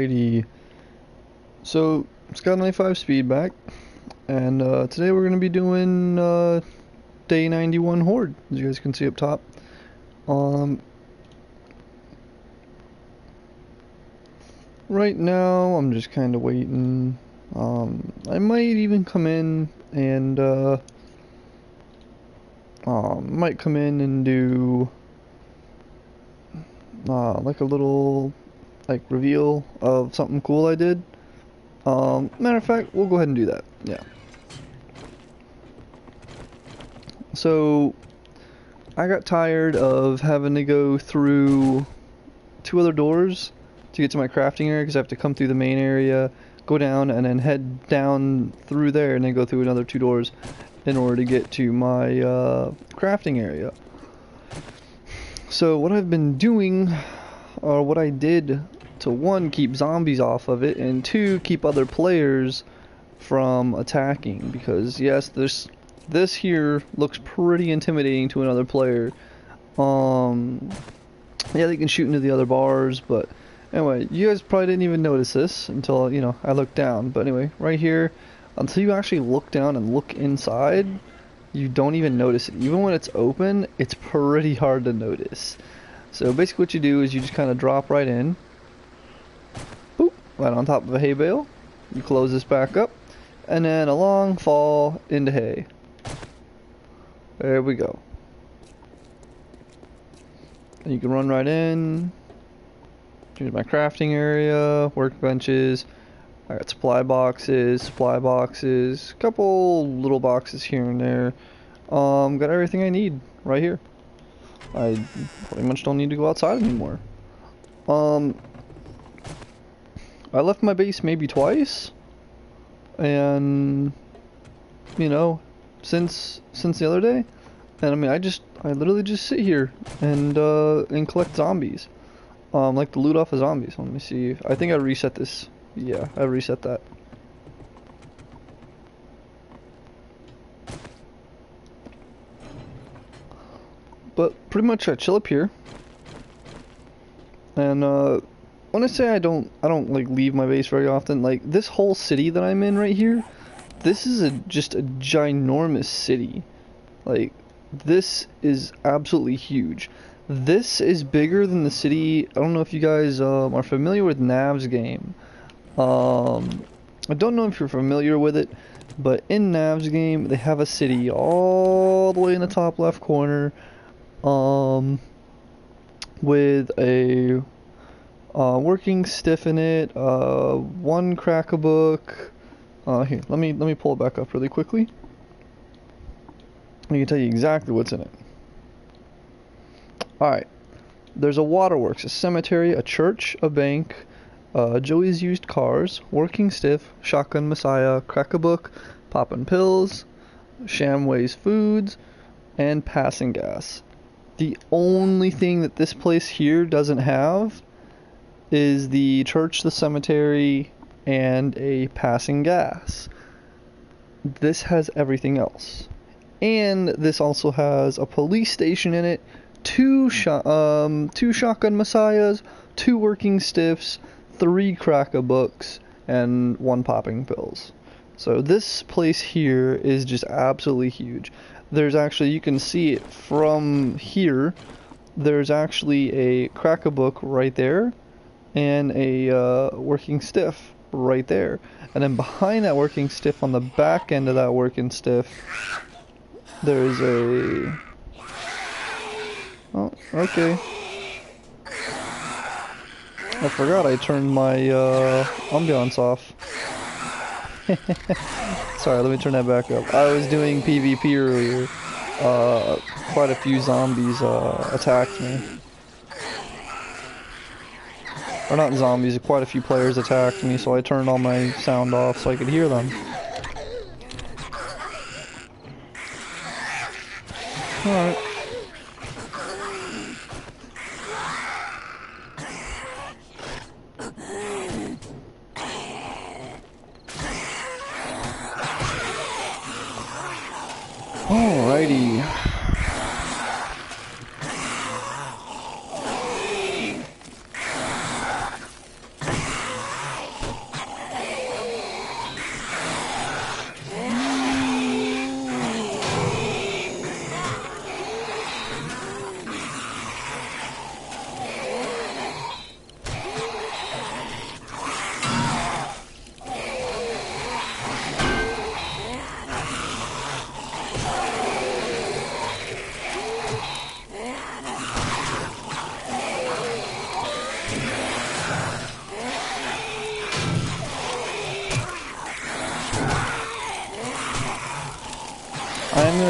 Alrighty, so it's got 95 speed back, and today we're going to be doing day 91 horde, as you guys can see up top. Right now I'm just kind of waiting. I might even come in and do like a little reveal of something cool I did. Matter of fact, we'll go ahead and do that. Yeah. So I got tired of having to go through two other doors to get to my crafting area, because I have to come through the main area, go down, and then head down through there, and then go through another two doors in order to get to my crafting area. So what I've been doing, or what I did to, one, keep zombies off of it, and two, keep other players from attacking, because yes, this here looks pretty intimidating to another player. Yeah, they can shoot into the other bars, but anyway, you guys probably didn't even notice this until, you know, I looked down. But anyway, right here, until you actually look down and look inside, you don't even notice it. Even when it's open, it's pretty hard to notice. So basically what you do is you just kind of drop right in, boop, right on top of a hay bale. You close this back up, and then a long fall into hay. There we go. And you can run right in. Here's my crafting area, workbenches. I got supply boxes, a couple little boxes here and there. Got everything I need right here. I pretty much don't need to go outside anymore. I left my base maybe twice, and you know, since the other day, and I mean, I literally just sit here and collect zombies. Like to loot off of zombies. Let me see. I think I reset this. Yeah, I reset that. But pretty much I chill up here. And when I say I don't like leave my base very often, like this whole city that I'm in right here, this is just a ginormous city. Like, this is absolutely huge. This is bigger than the city. I don't know if you guys are familiar with Nav's game. I don't know if you're familiar with it, but in Nav's game, they have a city all the way in the top left corner, with a working stiff in it, one crack-a-book. Here, let me pull it back up really quickly. I can tell you exactly what's in it. Alright, there's a waterworks, a cemetery, a church, a bank, Joey's used cars, working stiff, shotgun messiah, crack-a-book, poppin' pills, Shamway's foods, and passing gas. The only thing that this place here doesn't have is the church, the cemetery, and a passing gas. This has everything else. And this also has a police station in it, two shotgun messiahs, two working stiffs, 3 crack-a-books, and 1 popping pills. So this place here is just absolutely huge. There's actually, you can see it from here, there's actually a crack-a-book right there, and a working stiff right there. And then behind that working stiff, on the back end of that working stiff, there's a... Oh, okay. I forgot I turned my ambiance off. Sorry, let me turn that back up. I was doing PvP earlier. Quite a few zombies attacked me. Or not zombies, quite a few players attacked me, so I turned all my sound off so I could hear them. Alright. Alrighty.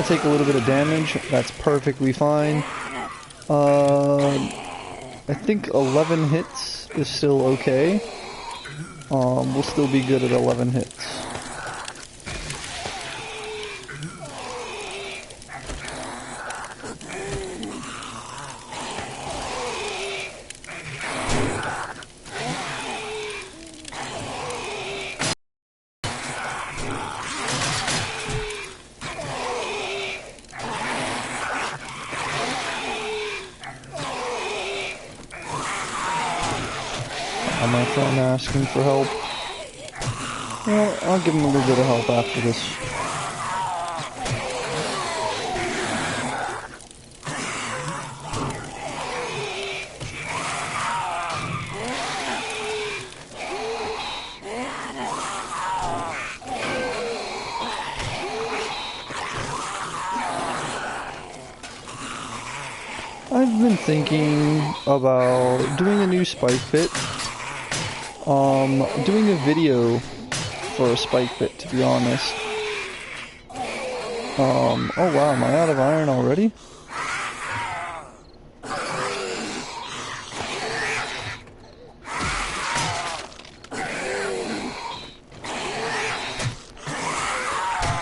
gonna take a little bit of damage. That's perfectly fine. I think 11 hits is still okay. We'll still be good at 11 hits. My friend asking for help. Well, I'll give him a little bit of help after this. I've been thinking about doing a new spike pit. Doing a video for a spike pit, to be honest. Oh wow, am I out of iron already?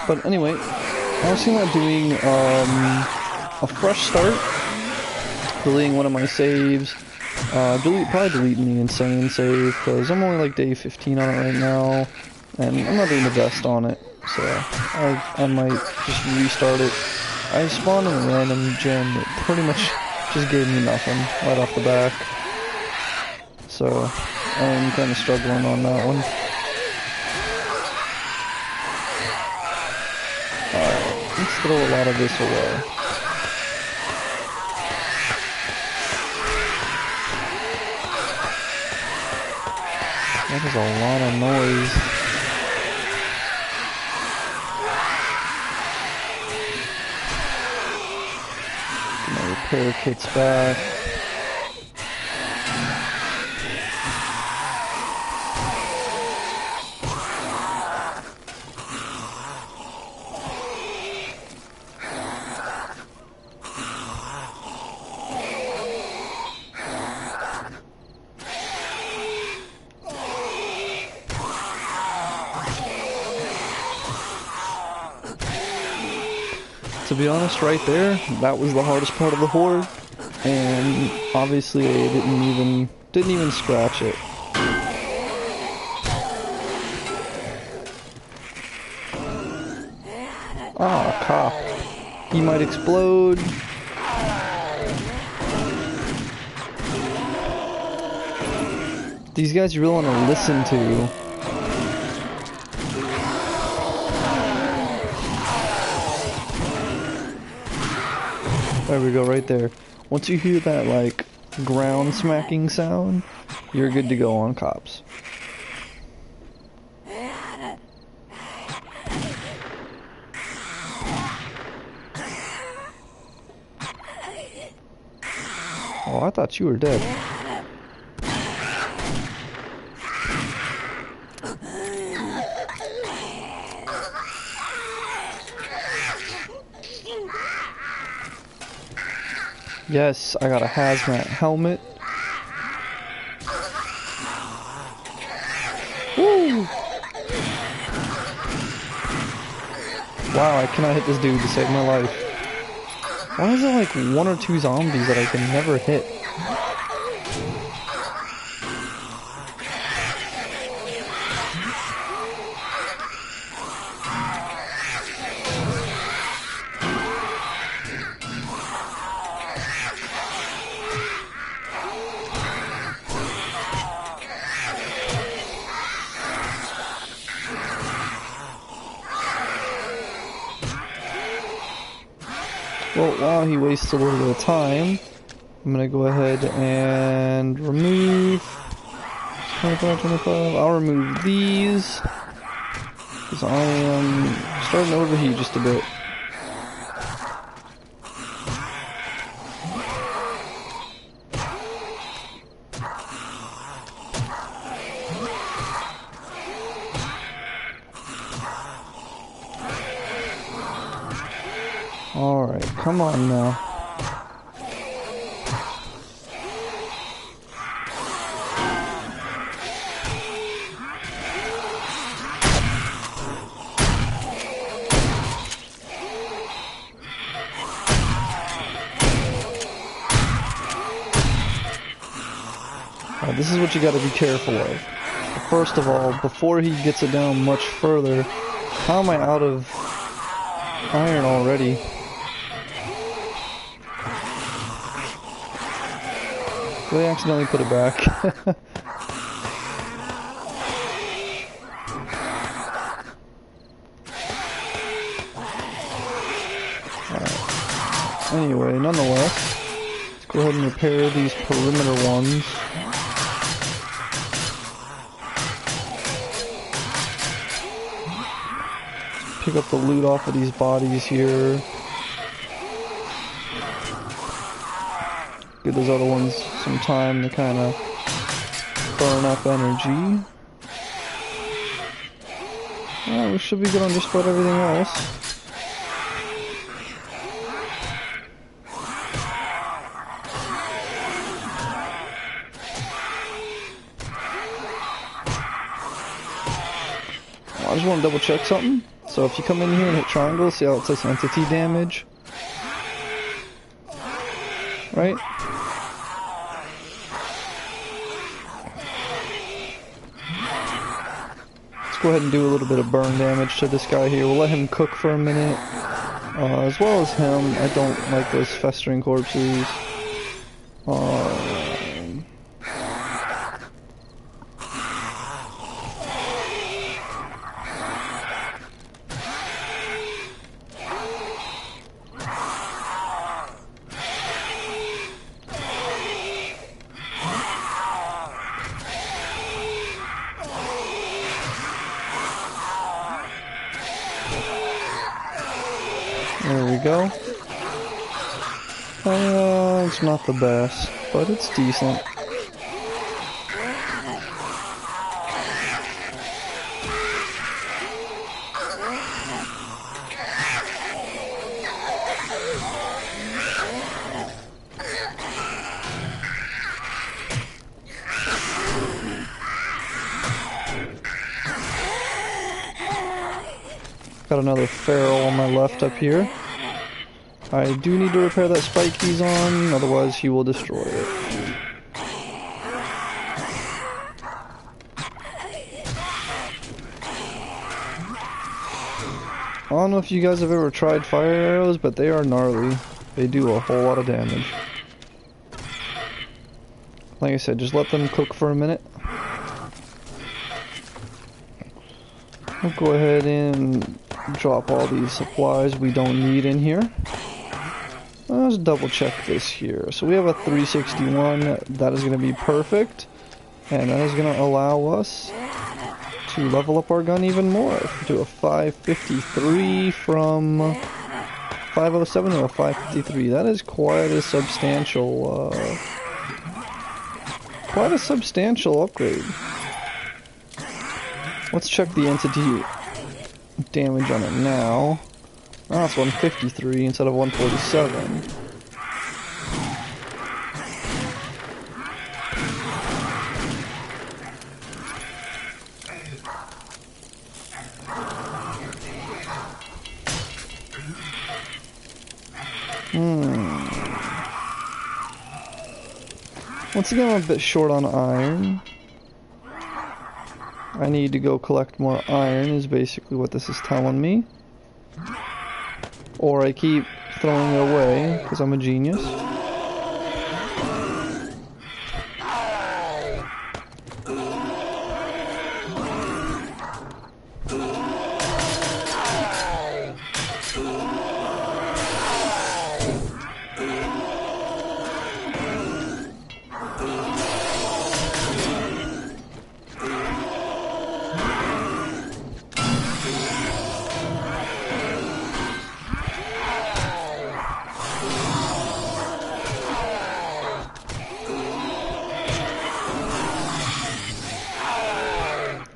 But anyway, I was thinking about doing, a fresh start. Deleting one of my saves. Probably deleting the insane save, because I'm only like day 15 on it right now, and I'm not doing the best on it, so I might just restart it. I spawned in a random gem that pretty much just gave me nothing right off the back, so I'm kind of struggling on that one. Alright, let's throw a lot of this away. That is a lot of noise. Get my repair kits back. To be honest, right there, that was the hardest part of the horde, and obviously I didn't even scratch it. Ah, cop. He might explode. These guys you really want to listen to. There we go, right there. Once you hear that, like, ground smacking sound, you're good to go on cops. Oh, I thought you were dead. Yes, I got a hazmat helmet. Woo! Wow, I cannot hit this dude to save my life. Why is there like one or two zombies that I can never hit? Well, while he wastes a little bit of time, I'm gonna go ahead and remove 25, 25. I'll remove these because I am starting to overheat just a bit. come on now. This is what you gotta be careful of. First of all, before he gets it down much further, how am I out of iron already? Did I accidentally put it back? Alright. Anyway, nonetheless, let's go ahead and repair these perimeter ones. Pick up the loot off of these bodies here. Give those other ones some time to kind of burn up energy. Alright, we should be good on just about everything else. I just want to double check something. So if you come in here and hit triangle, see how it says entity damage? Right? Let's go ahead and do a little bit of burn damage to this guy here. We'll let him cook for a minute. As well as him, I don't like those festering corpses. There we go. It's not the best, but it's decent. Got another feral on my left up here. I do need to repair that spike he's on, otherwise he will destroy it. I don't know if you guys have ever tried fire arrows, but they are gnarly. They do a whole lot of damage. Like I said, just let them cook for a minute. We'll go ahead and drop all these supplies we don't need in here. Let's double check this here. So we have a 361. That is going to be perfect. And that is going to allow us to level up our gun even more. To a 553 from 507 to a 553. That is quite a substantial upgrade. Let's check the entity damage on it now. Oh, it's 153 instead of 147. Once again, I'm a bit short on iron. I need to go collect more iron is basically what this is telling me. Or I keep throwing it away because I'm a genius.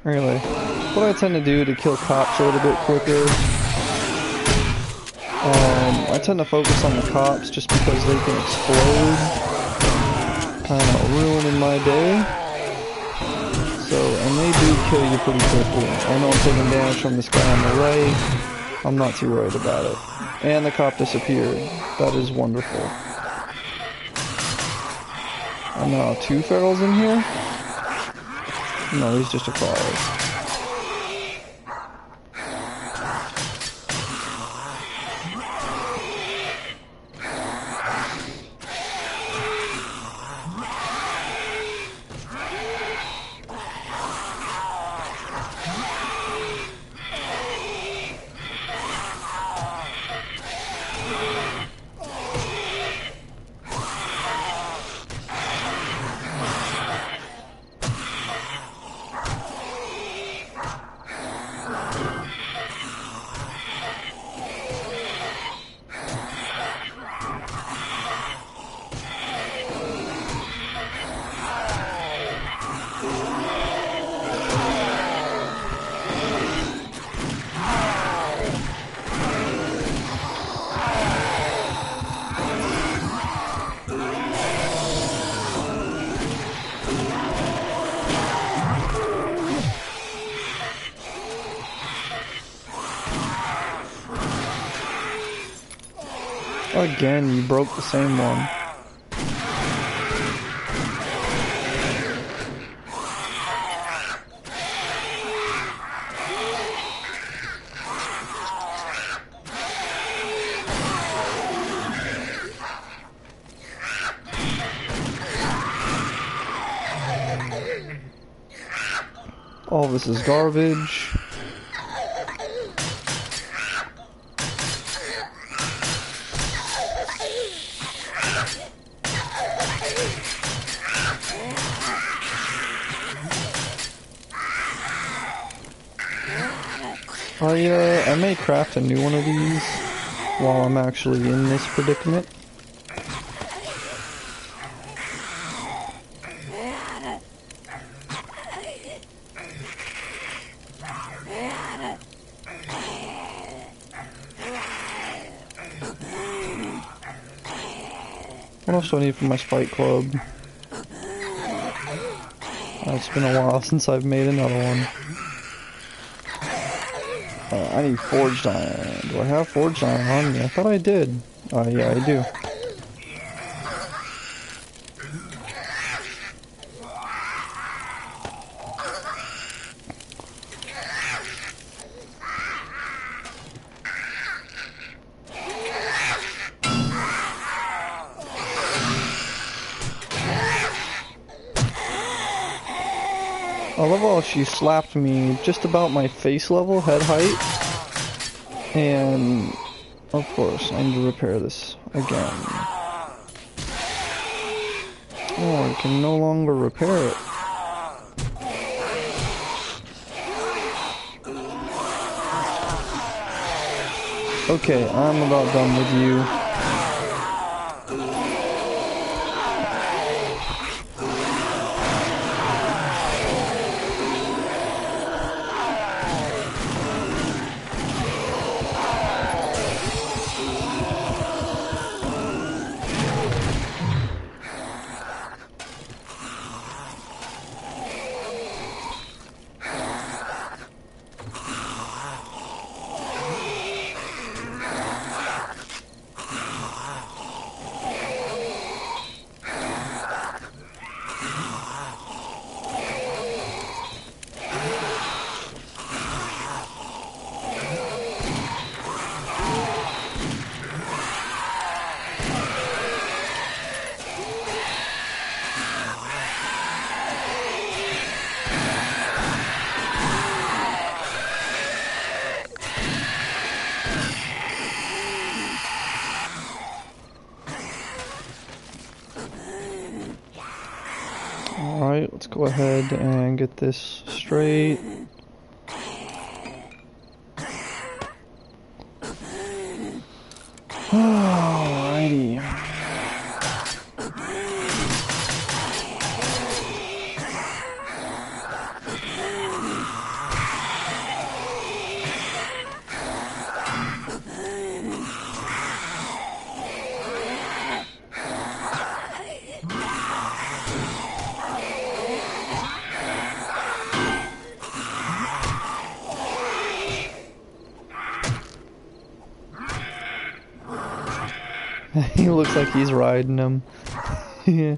Really, what I tend to do to kill cops a little bit quicker I tend to focus on the cops just because they can explode, kind of ruining my day. So, and they do kill you pretty quickly. I know I'm taking damage from this guy on the right. I'm not too worried about it. And the cop disappeared. That is wonderful. And now 2 ferals in here? No, he's just a crawler. Again, you broke the same one. All this is garbage. I may craft a new one of these while I'm actually in this predicament. What else do I need for my spike club? It's been a while since I've made another one. I need forged iron. Do I have forged iron on me? I thought I did. Yeah, I do. I love how she slapped me just about my face level, head height. And, of course, I need to repair this again. Oh, I can no longer repair it. Okay, I'm about done with you. Alright, let's go ahead and get this straight. Alrighty. He looks like he's riding him. Yeah.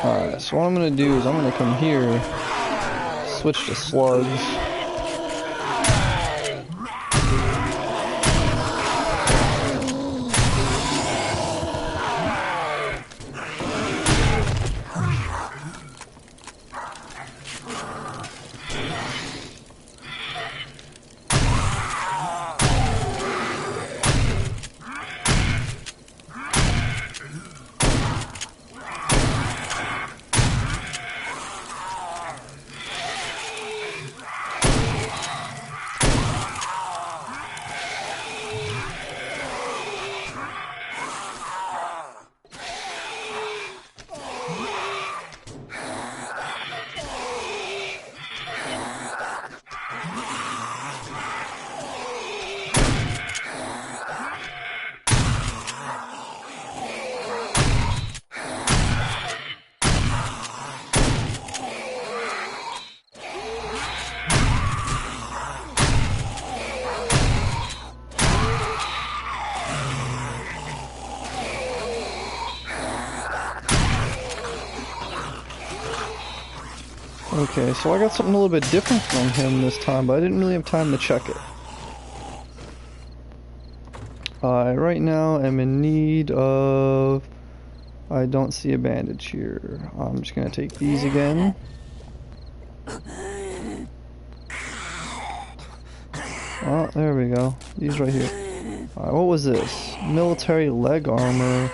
Alright, so what I'm gonna do is I'm gonna come here, switch to slugs. Okay, so I got something a little bit different from him this time, but I didn't really have time to check it. I right now am in need of... I don't see a bandage here. I'm just gonna take these again. Oh, there we go. These right here. Alright, what was this? Military leg armor.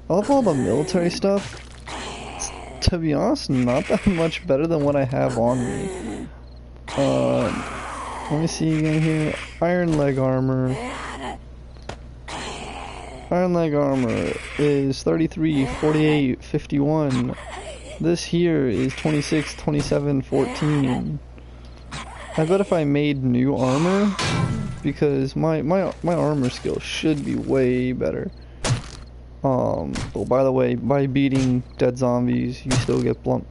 I love all the military stuff. To be honest, not that much better than what I have on me. Let me see again here. Iron leg armor. Iron leg armor is 33, 48, 51. This here is 26, 27, 14. I bet if I made new armor, because my armor skill should be way better. Well, by the way, by beating dead zombies, you still get blunt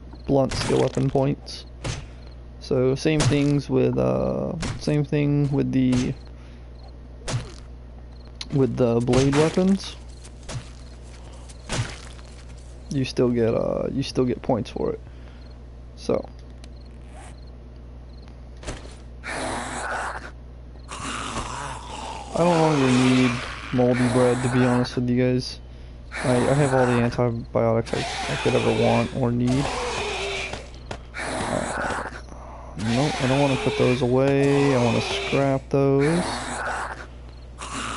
skill weapon points. So same things with same thing with the blade weapons. You still get points for it. So I don't longer need moldy bread, to be honest with you guys. I have all the antibiotics I could ever want or need. Nope, I don't want to put those away. I want to scrap those.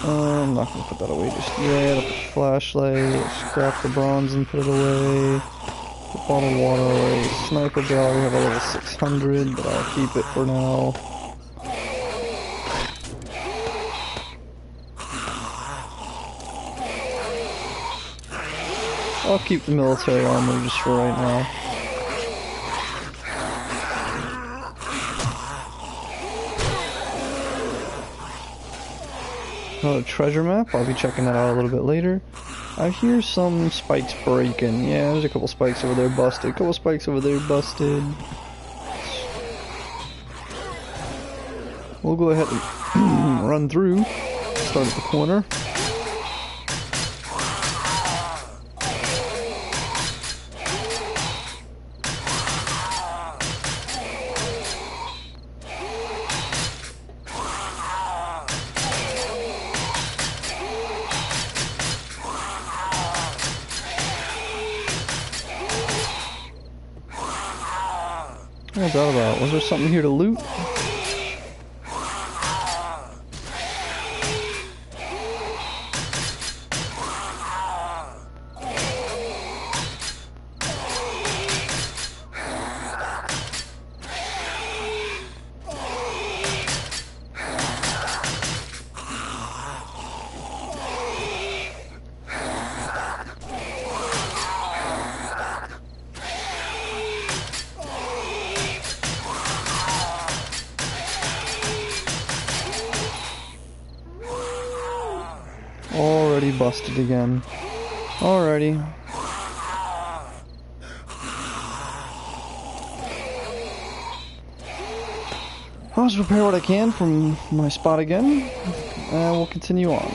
I'm not going to put that away just yet. I'll put the flashlight, scrap the bronze and put it away. Put bottled water away. Sniper barrel, we have a level 600, but I'll keep it for now. I'll keep the military armor just for right now. Another treasure map, I'll be checking that out a little bit later. I hear some spikes breaking. Yeah, there's a couple spikes over there busted. A couple spikes over there busted. We'll go ahead and run through. Start at the corner. What was that about? Was there something here to loot? Already busted again. Alrighty. I'll just prepare what I can from my spot again, and we'll continue on.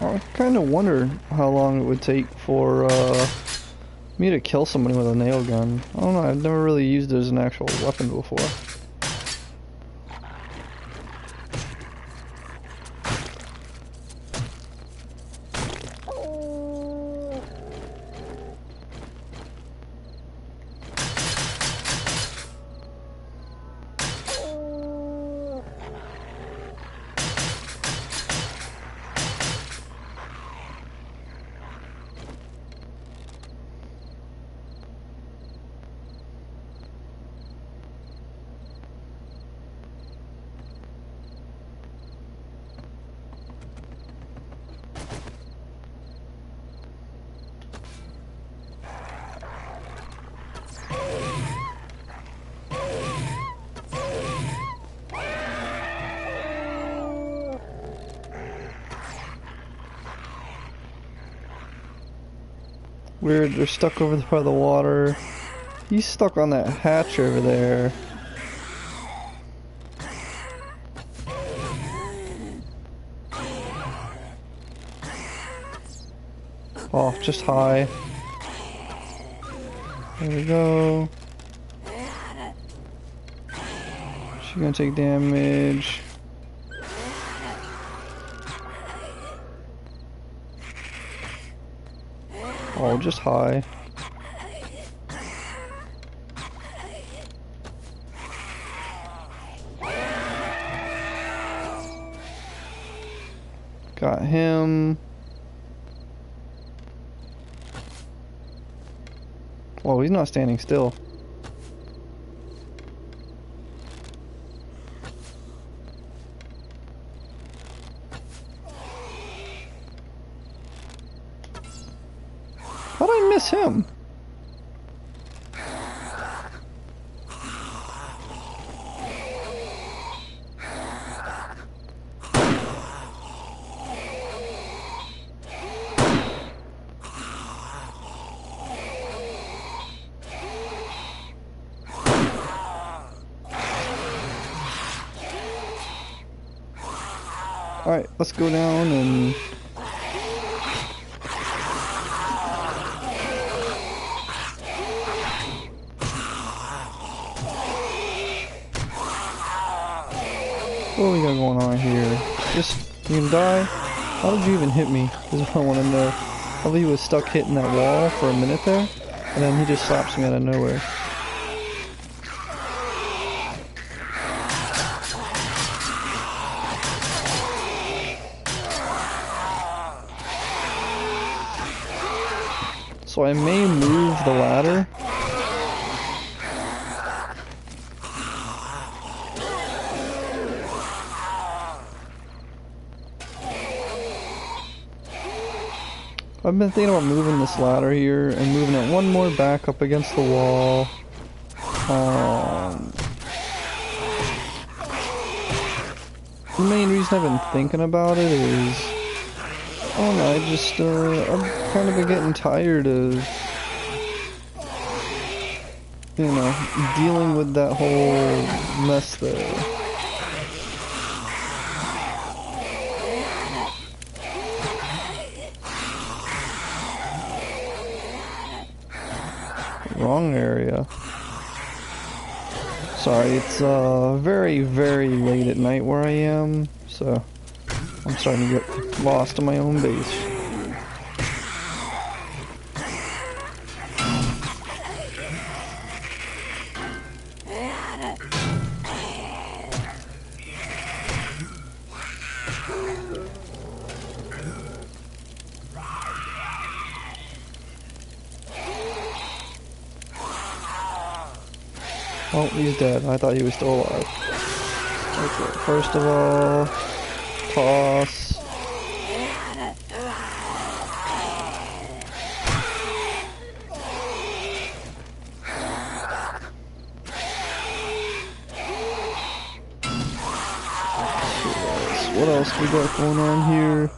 I kind of wonder how long it would take for me to kill somebody with a nail gun. I don't know, I've never really used it as an actual weapon before. Weird, they're stuck over by the water. He's stuck on that hatch over there. Oh, just high. There we go. She's gonna take damage. Oh, just high. Got him. Whoa, he's not standing still. How'd I miss him? Alright, let's go down and... What we got going on here? Just, you can die? How did you even hit me? Is what I want to know. Probably he was stuck hitting that wall for a minute there, and then he just slaps me out of nowhere. So I may move the ladder. I've been thinking about moving this ladder here and moving it one more back up against the wall. The main reason I've been thinking about it is, I don't know, I've kind of been getting tired of, you know, dealing with that whole mess there. Wrong area. Sorry, it's very, very late at night where I am, so I'm starting to get lost in my own base. Oh, he's dead. I thought he was still alive. Okay, first of all, toss. What else we got going on here?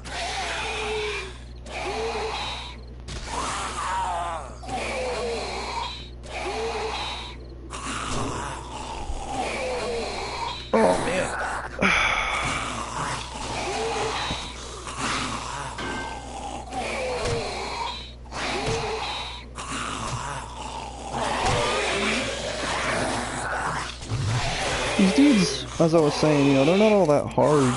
Oh man. These dudes, as I was saying, you know, they're not all that hard.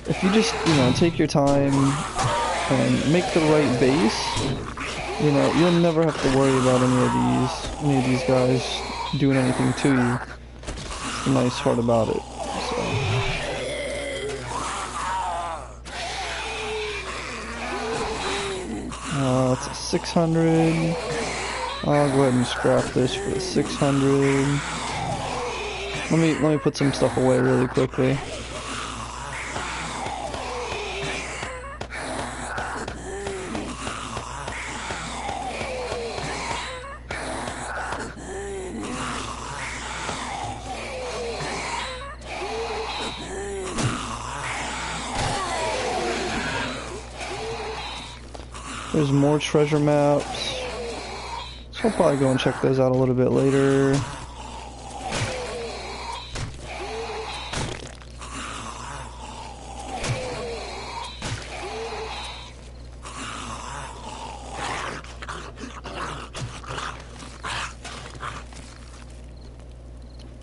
If you just, you know, take your time and make the right base, you know, you'll never have to worry about any of these guys doing anything to you. It's the nice part about it. So. It's a 600. I'll go ahead and scrap this for the 600. Let me put some stuff away really quickly. There's more treasure maps. So I'll probably go and check those out a little bit later.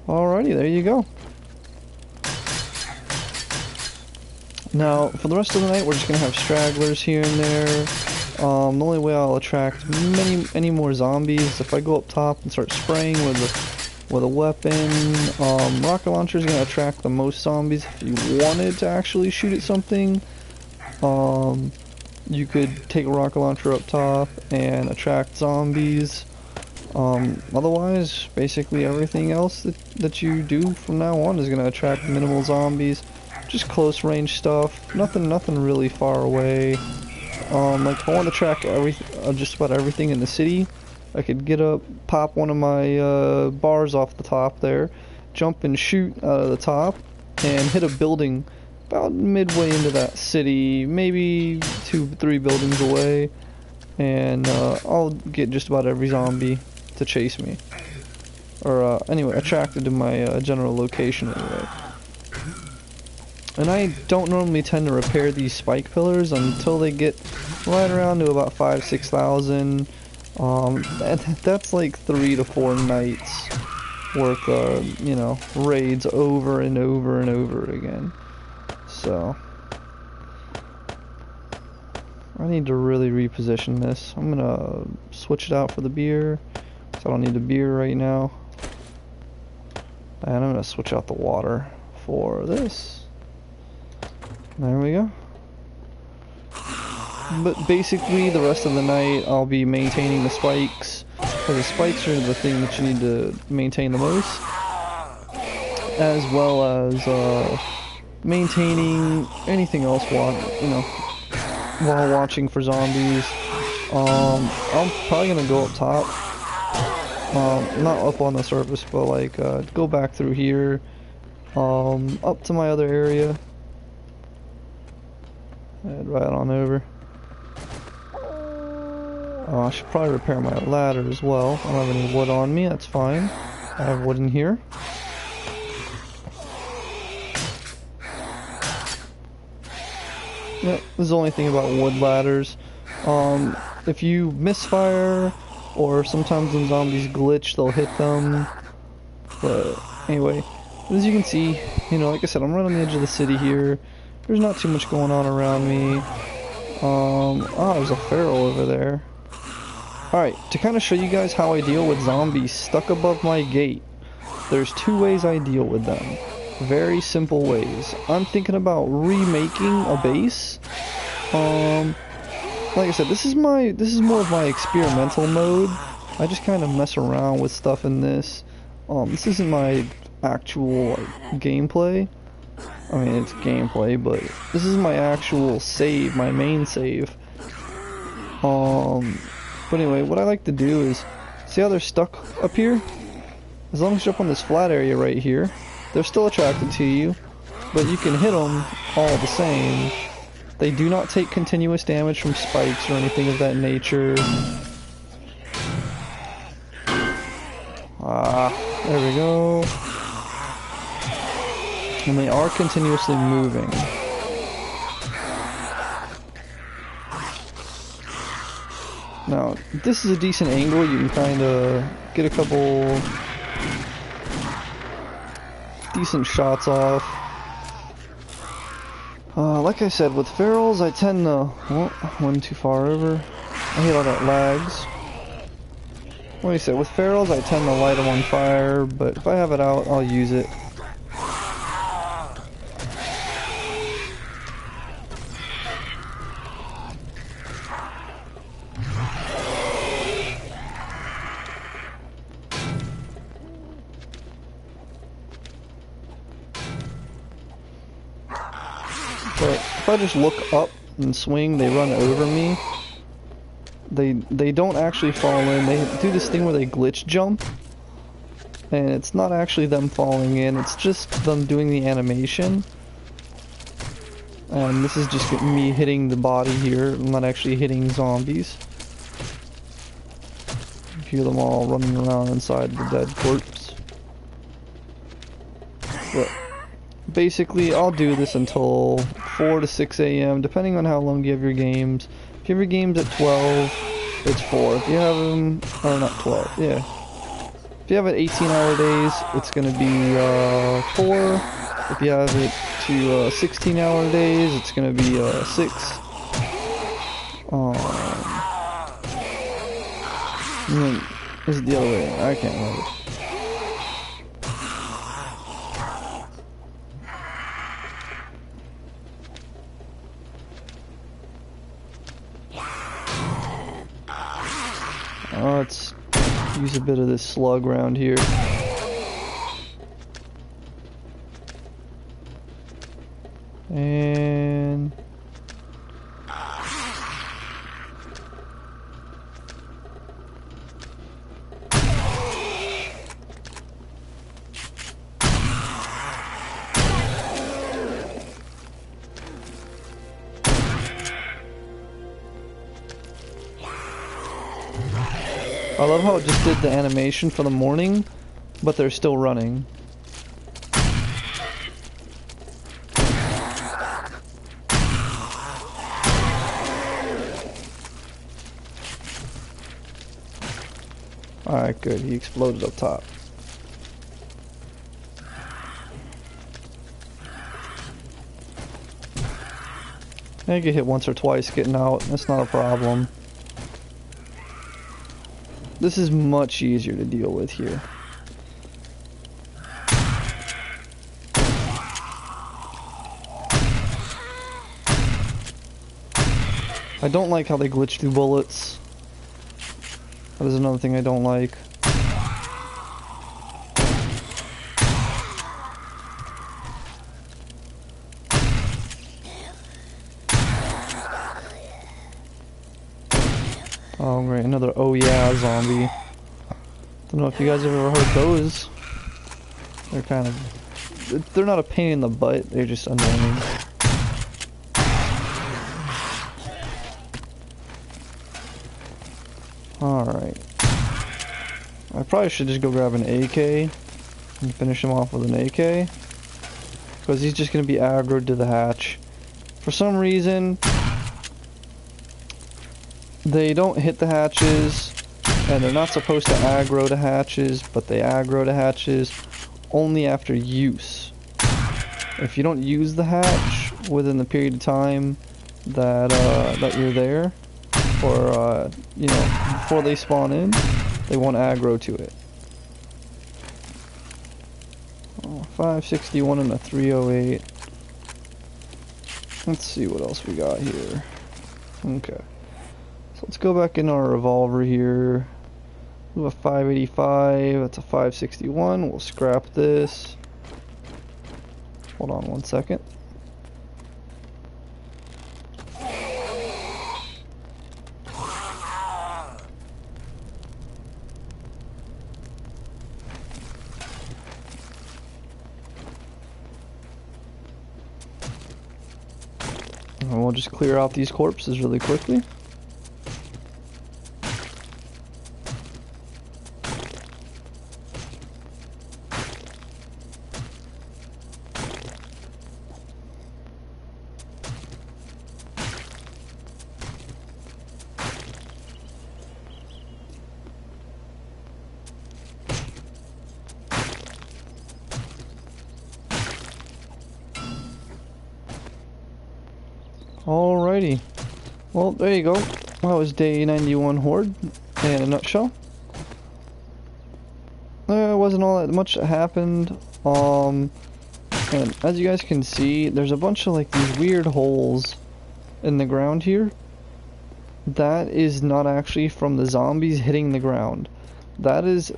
Alrighty, there you go. Now, for the rest of the night, we're just going to have stragglers here and there. The only way I'll attract any more zombies if I go up top and start spraying with a weapon. Rocket launcher is going to attract the most zombies. If you wanted to actually shoot at something, you could take a rocket launcher up top and attract zombies. Otherwise, basically everything else that you do from now on is going to attract minimal zombies. Just close range stuff. Nothing really far away. Like if I want to track just about everything in the city, I could get up, pop one of my bars off the top there, jump and shoot out of the top, and hit a building about midway into that city, maybe 2-3 buildings away, and I'll get just about every zombie to chase me, or anyway, attracted to my general location anyway. And I don't normally tend to repair these spike pillars until they get right around to about 5,000-6,000. And that's like 3 to 4 nights worth of, you know, raids over and over and over again. So I need to really reposition this. I'm gonna switch it out for the beer, so I don't need the beer right now. And I'm gonna switch out the water for this. There we go. But basically, the rest of the night, I'll be maintaining the spikes, because the spikes are the thing that you need to maintain the most, as well as maintaining anything else while watching for zombies. I'm probably gonna go up top, not up on the surface, but like go back through here, up to my other area. Head right on over. I should probably repair my ladder as well. I don't have any wood on me, that's fine. I have wood in here. Yep, this is the only thing about wood ladders. If you misfire, or sometimes when zombies glitch, they'll hit them. But anyway, as you can see, you know, like I said, I'm right on the edge of the city here. There's not too much going on around me. Oh, there's a feral over there. Alright, to kind of show you guys how I deal with zombies stuck above my gate, there's 2 ways I deal with them. Very simple ways. I'm thinking about remaking a base. Like I said, this is more of my experimental mode. I just kind of mess around with stuff in this. This isn't my actual gameplay. I mean, it's gameplay, but this is my actual save, my main save. But anyway, what I like to do is, see how they're stuck up here? As long as you're up on this flat area right here, they're still attracted to you, but you can hit them all the same. They do not take continuous damage from spikes or anything of that nature. There we go. And they are continuously moving. Now, this is a decent angle. You can kind of get a couple decent shots off. Like I said, with ferals, I tend to... Well, went too far over. I hate all that lags. Like I said, with ferals, I tend to light them on fire, but if I have it out, I'll use it. But if I just look up and swing, they run over me. They don't actually fall in. They do this thing where they glitch jump. And it's not actually them falling in, it's just them doing the animation. And this is just me hitting the body here. I'm not actually hitting zombies. You hear them all running around inside the dead corpse. But basically, I'll do this until 4 to 6 a.m. depending on how long you have your games. If you have your games at 12, it's 4. If you have them, or not 12, yeah. If you have it 18-hour days, it's going to be 4. If you have it to 16-hour days, it's going to be 6. Is it the other way? I can't remember. Let's use a bit of this slug around here. And I love how it just did the animation for the morning, but they're still running. Alright, good. He exploded up top. I get hit once or twice getting out. That's not a problem. This is much easier to deal with here. I don't like how they glitch through bullets. That is another thing I don't like. Oh great, another oh yeah zombie. Don't know if you guys have ever heard those. They're kind of... They're not a pain in the butt, they're just annoying. Alright. I probably should just go grab an AK and finish him off with an AK. Because he's just going to be aggroed to the hatch. For some reason, they don't hit the hatches, and they're not supposed to aggro to hatches, but they aggro to hatches only after use. If you don't use the hatch within the period of time that that you're there, or you know, before they spawn in, they won't aggro to it. 561 and a 308. Let's see what else we got here. Okay. So let's go back in our revolver here. We have a 585, that's a 561. We'll scrap this. Hold on one second. And we'll just clear out these corpses really quickly. Alrighty. Well, there you go. That was day 91 Horde in a nutshell. There wasn't all that much that happened. And as you guys can see, there's a bunch of like these weird holes in the ground here. That is not actually from the zombies hitting the ground. That is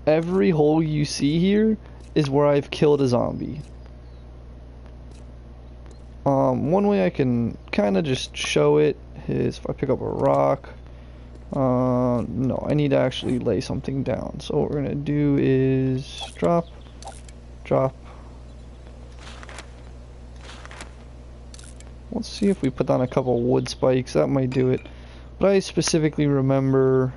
every hole you see here is where I've killed a zombie. One way I can kind of just show it is if I pick up a rock. No, I need to actually lay something down. So what we're gonna do is drop, drop. Let's see if we put down a couple wood spikes. That might do it. But I specifically remember,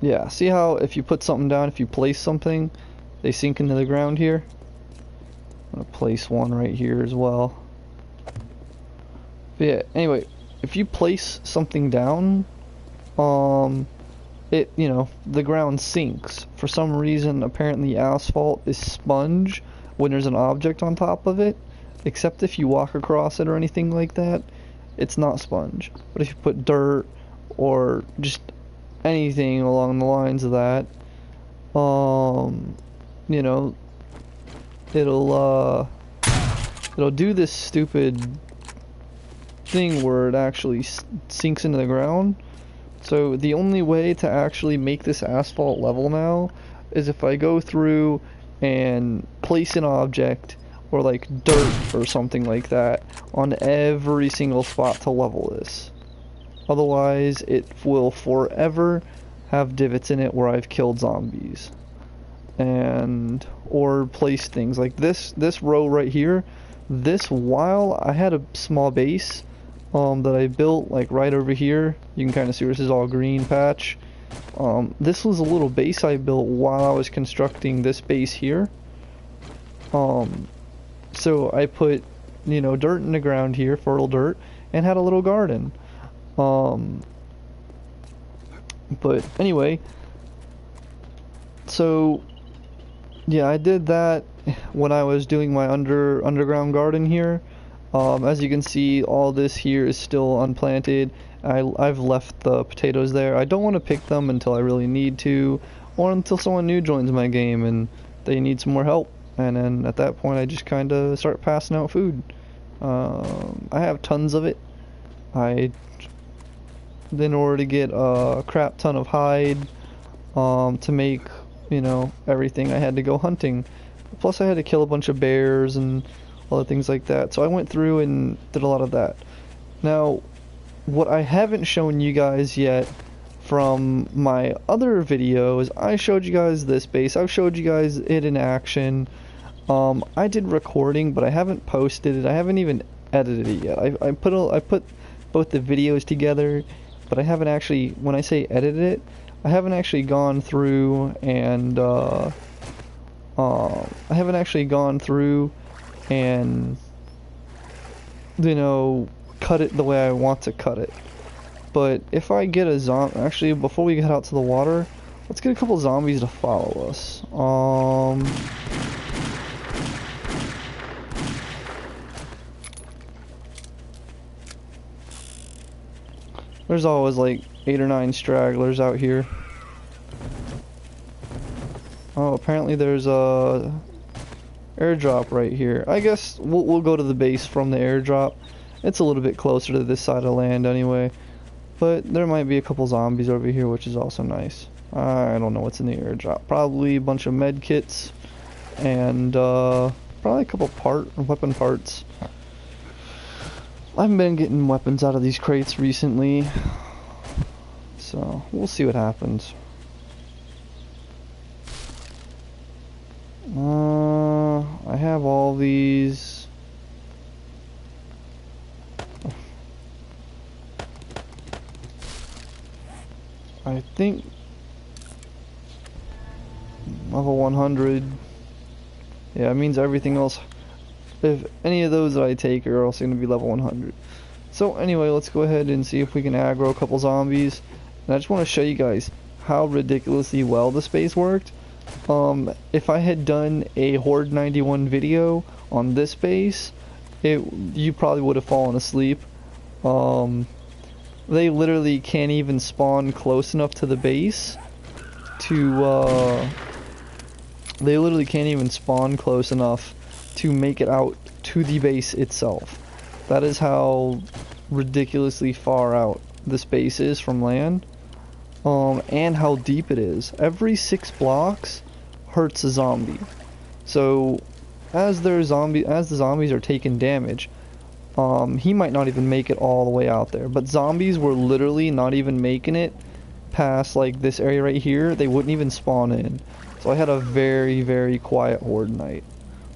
yeah, see how if you put something down, if you place something, they sink into the ground here? I'm gonna place one right here as well. But yeah, anyway, if you place something down, you know, the ground sinks. For some reason, apparently asphalt is sponge when there's an object on top of it, except if you walk across it or anything like that, it's not sponge. But if you put dirt or just anything along the lines of that, you know, it'll do this stupid thing where it actually sinks into the ground. So the only way to actually make this asphalt level now is if I go through and place an object or like dirt or something like that on every single spot to level this. Otherwise it will forever have divots in it where I've killed zombies. And or place things like this row right here. This, while I had a small base that I built like right over here, you can kind of see where this is all green patch. This was a little base I built while I was constructing this base here. So I put, you know, dirt in the ground here, fertile dirt, and had a little garden. But anyway, so yeah, I did that when I was doing my underground garden here. As you can see, all this here is still unplanted. I've left the potatoes there. I don't want to pick them until I really need to, or until someone new joins my game and they need some more help. And then at that point, I just kind of start passing out food. I have tons of it. In order to get a crap ton of hide, to make, you know, everything, I had to go hunting. Plus I had to kill a bunch of bears and other things like that. So I went through and did a lot of that. Now, what I haven't shown you guys yet from my other videos, I showed you guys this base. I've showed you guys it in action. I did recording, but I haven't posted it. I haven't even edited it yet. I put both the videos together, but I haven't actually, when I say edited it, I haven't actually gone through and you know, cut it the way I want to cut it. But if I get a zombie, actually before we head out to the water, let's get a couple zombies to follow us. There's always like 8 or 9 stragglers out here. Oh, apparently there's a airdrop right here. I guess we'll go to the base from the airdrop. It's a little bit closer to this side of the land anyway. But there might be a couple zombies over here, which is also nice. I don't know what's in the airdrop. Probably a bunch of med kits and probably a couple weapon parts. I've been getting weapons out of these crates recently, so we'll see what happens. have all these. I think level 100. Yeah, it means everything else. If any of those that I take are also going to be level 100. So anyway, let's go ahead and see if we can aggro a couple zombies. And I just want to show you guys how ridiculously well this base worked. If I had done a Horde 91 video on this base, you probably would have fallen asleep. They literally can't even spawn close enough to the base to, they literally can't even spawn close enough to make it out to the base itself. That is how ridiculously far out this base is from land, and how deep it is. Every 6 blocks hurts a zombie. So as the zombies are taking damage, he might not even make it all the way out there. But zombies were literally not even making it past like this area right here. They wouldn't even spawn in. So I had a very, very quiet Horde night.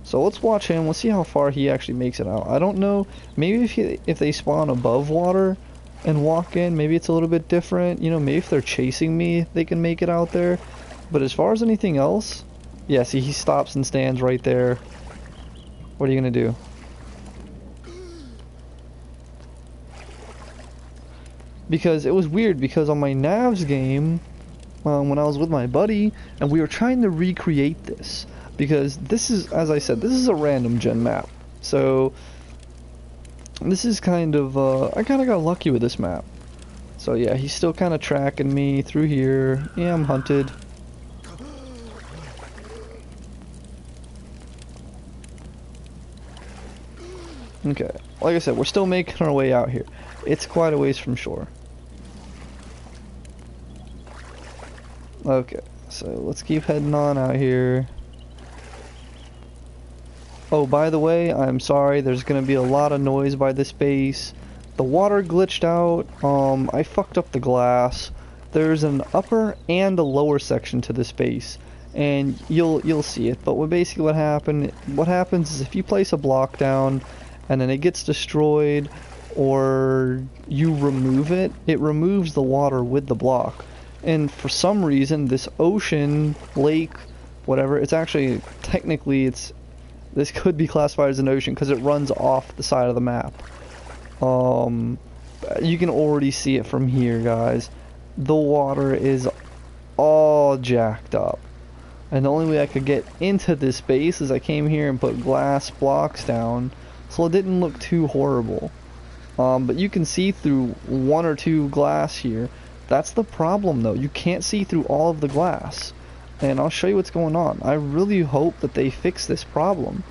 So let's watch him. Let's see how far he actually makes it out. I don't know. Maybe if they spawn above water and walk in, maybe it's a little bit different. You know, maybe if they're chasing me, they can make it out there. But as far as anything else, yeah, see, he stops and stands right there. What are you gonna do? Because it was weird, because on my Navs game, when I was with my buddy, and we were trying to recreate this, because this is, as I said, this is a random gen map. So this is kind of, I kind of got lucky with this map. So yeah, he's still kind of tracking me through here. Yeah, I'm hunted. Okay, like I said, we're still making our way out here. It's quite a ways from shore. Okay, so let's keep heading on out here. Oh, by the way, I'm sorry, there's gonna be a lot of noise by this base. The water glitched out. I fucked up the glass. There's an upper and a lower section to this base, and you'll see it. But basically what happens is if you place a block down and then it gets destroyed, or you remove it, it removes the water with the block. And for some reason, this ocean, lake, whatever, it's actually, technically, this could be classified as an ocean because it runs off the side of the map. You can already see it from here, guys. The water is all jacked up. And the only way I could get into this base is I came here and put glass blocks down, so it didn't look too horrible. But you can see through 1 or 2 glass here. That's the problem, though. You can't see through all of the glass. And I'll show you what's going on. I really hope that they fix this problem.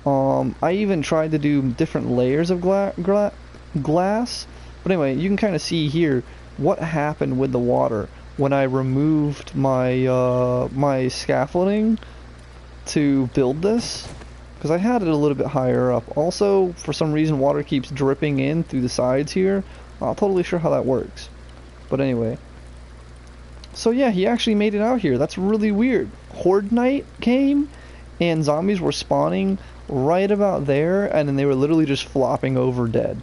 I even tried to do different layers of glass. But anyway, you can kind of see here what happened with the water when I removed my my scaffolding to build this. Because I had it a little bit higher up. Also, for some reason, water keeps dripping in through the sides here. I'm not totally sure how that works. But anyway. So yeah, he actually made it out here. That's really weird. Horde night came, and zombies were spawning right about there, and then they were literally just flopping over dead.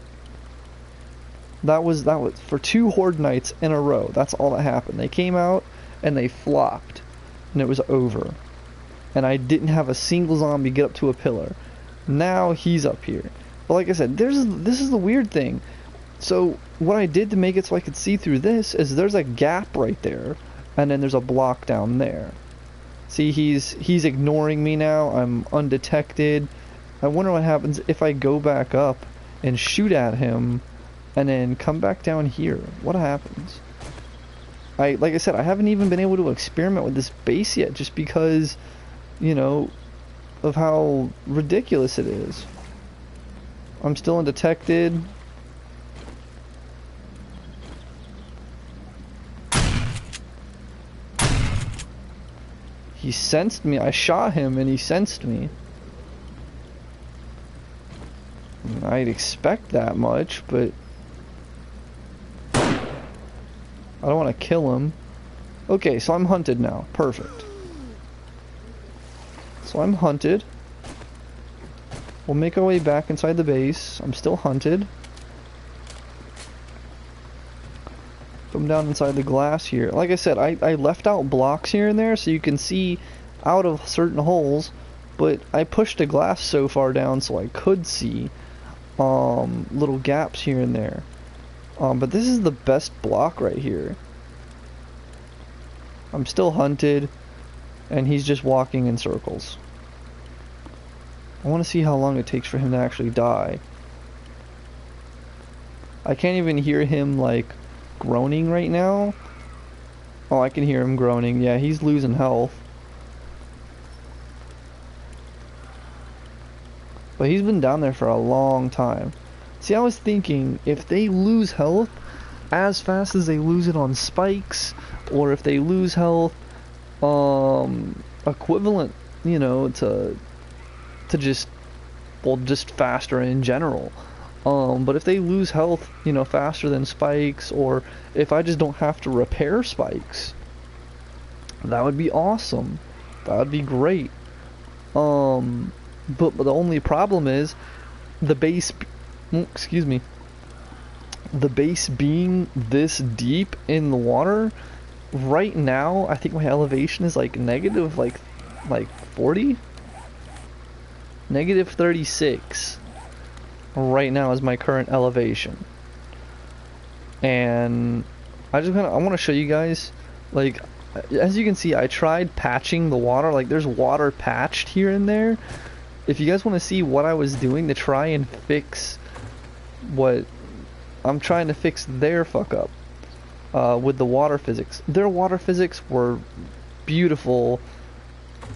That was for 2 Horde nights in a row. That's all that happened. They came out, and they flopped, and it was over. And I didn't have a single zombie get up to a pillar. Now he's up here. But like I said, this is the weird thing. So what I did to make it so I could see through this is there's a gap right there, and then there's a block down there. See, he's ignoring me now. I'm undetected. I wonder what happens if I go back up and shoot at him and then come back down here. What happens? Like I said, I haven't even been able to experiment with this base yet, just because, you know, of how ridiculous it is. I'm still undetected. He sensed me. I shot him and he sensed me. I'd expect that much, but I don't want to kill him. Okay, so I'm hunted now. Perfect. So I'm hunted. We'll make our way back inside the base. I'm still hunted. Come down inside the glass here. Like I said, I left out blocks here and there so you can see out of certain holes, but I pushed the glass so far down so I could see little gaps here and there. But this is the best block right here. I'm still hunted, and he's just walking in circles. I want to see how long it takes for him to actually die. I can't even hear him, like, groaning right now. Oh, I can hear him groaning. Yeah, he's losing health. But he's been down there for a long time. See, I was thinking, if they lose health as fast as they lose it on spikes, or if they lose health equivalent, you know, to just, well, just faster in general. But if they lose health, you know, faster than spikes, or if I just don't have to repair spikes, that would be awesome. That would be great. But the only problem is the base, excuse me, the base being this deep in the water. Right now, I think my elevation is like negative, like 40? Negative 36. Right now is my current elevation. And I want to show you guys, like, as you can see, I tried patching the water. Like, there's water patched here and there. If you guys want to see what I was doing to try and fix what I'm trying to fix their fuck up with the water physics. Their water physics were beautiful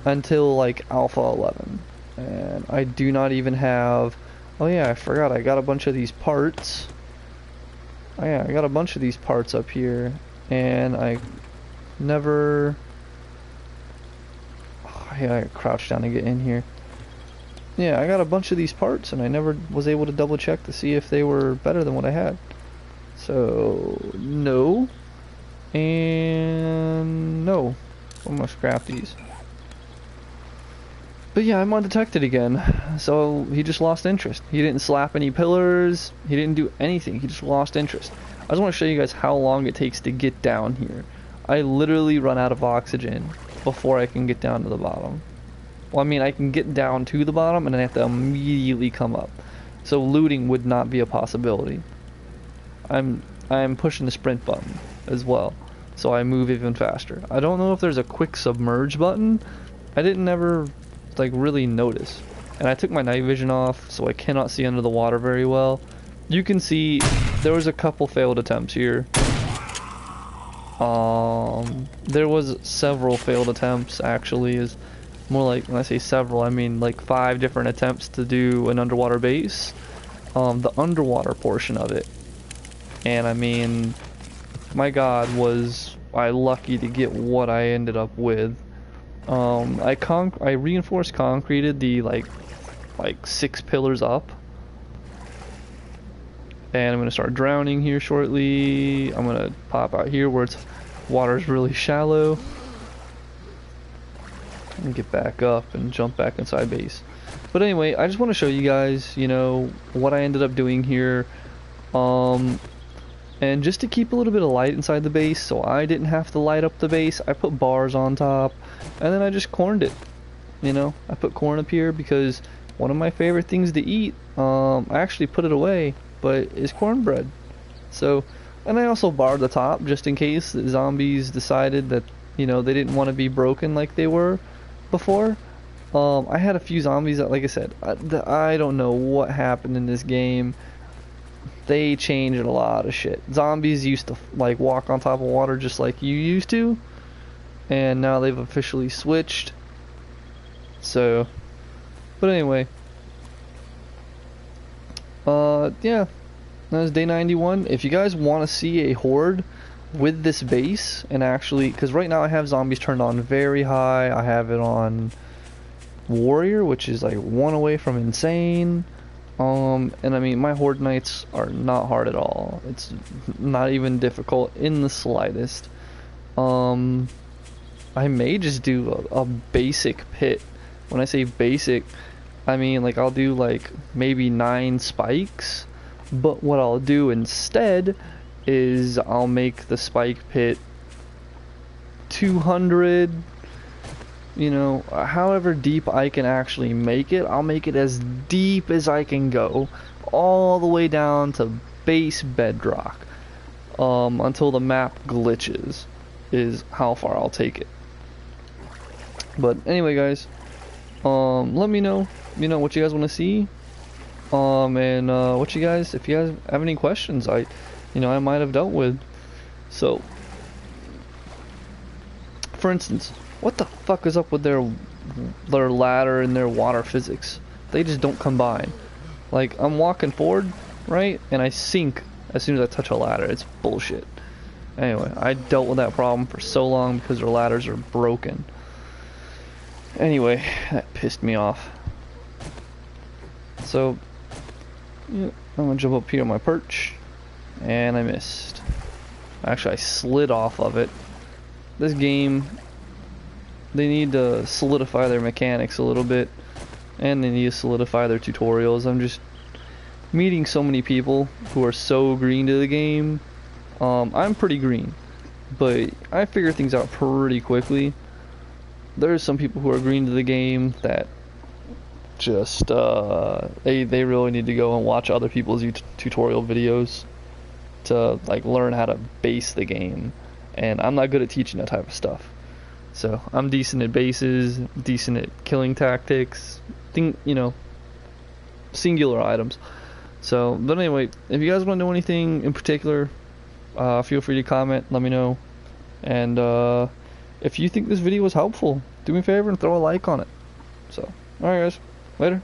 until like Alpha 11. And I do not even have... Oh yeah, I forgot, I got a bunch of these parts. Oh yeah, I got a bunch of these parts up here, and I never... Oh yeah, I crouched down to get in here. Yeah, I got a bunch of these parts, and I never was able to double check to see if they were better than what I had. So, no. And no. I'm gonna scrap these. But yeah, I'm undetected again, so he just lost interest. He didn't slap any pillars, he didn't do anything, he just lost interest. I just want to show you guys how long it takes to get down here. I literally run out of oxygen before I can get down to the bottom. Well, I mean, I can get down to the bottom and then I have to immediately come up. So looting would not be a possibility. I'm pushing the sprint button as well, so I move even faster. I don't know if there's a quick submerge button. I didn't ever like really notice, and I took my night vision off, so I cannot see under the water very well. You can see there was a couple failed attempts here. There was several failed attempts, actually. Is more like, when I say several, I mean like 5 different attempts to do an underwater base, the underwater portion of it. And I mean, my god, was I lucky to get what I ended up with. I reinforced concreted the like 6 pillars up, and I'm gonna start drowning here shortly. I'm gonna pop out here where it's water's really shallow and get back up and jump back inside base. But anyway, I just want to show you guys, you know, what I ended up doing here, and just to keep a little bit of light inside the base, so I didn't have to light up the base, I put bars on top, and then I just corned it. You know, I put corn up here because one of my favorite things to eat, I actually put it away, but is cornbread. So, and I also barred the top just in case the zombies decided that, you know, they didn't want to be broken like they were before. I had a few zombies that, like I said, I don't know what happened in this game. They changed a lot of shit. Zombies used to like walk on top of water just like you used to, and now they've officially switched. So, but anyway, yeah, that was day 91. If you guys want to see a horde with this base, and actually, because right now I have zombies turned on very high, I have it on warrior, which is like 1 away from insane. And I mean, my horde nights are not hard at all. It's not even difficult in the slightest. I may just do a basic pit. When I say basic, I mean, like, I'll do like maybe 9 spikes, but what I'll do instead is I'll make the spike pit 200, you know, however deep I can actually make it. I'll make it as deep as I can go, all the way down to base bedrock, until the map glitches, is how far I'll take it. But anyway, guys, let me know, you know, what you guys want to see, and what you guys, if you guys have any questions, I might have dealt with. So, for instance, what the fuck is up with their ladder and their water physics? They just don't combine. Like, I'm walking forward, right, and I sink as soon as I touch a ladder. It's bullshit. Anyway, I dealt with that problem for so long because their ladders are broken. Anyway, that pissed me off. So, yeah, I'm gonna jump up here on my perch, and I missed. Actually, I slid off of it. This game, they need to solidify their mechanics a little bit, and they need to solidify their tutorials. I'm just meeting so many people who are so green to the game. I'm pretty green, but I figure things out pretty quickly. There's some people who are green to the game that just they really need to go and watch other people's tutorial videos to like learn how to base the game, and I'm not good at teaching that type of stuff. So I'm decent at bases, decent at killing tactics, singular items. So, but anyway, if you guys want to know anything in particular, feel free to comment, let me know, and if you think this video was helpful, do me a favor and throw a like on it. So, alright guys, later.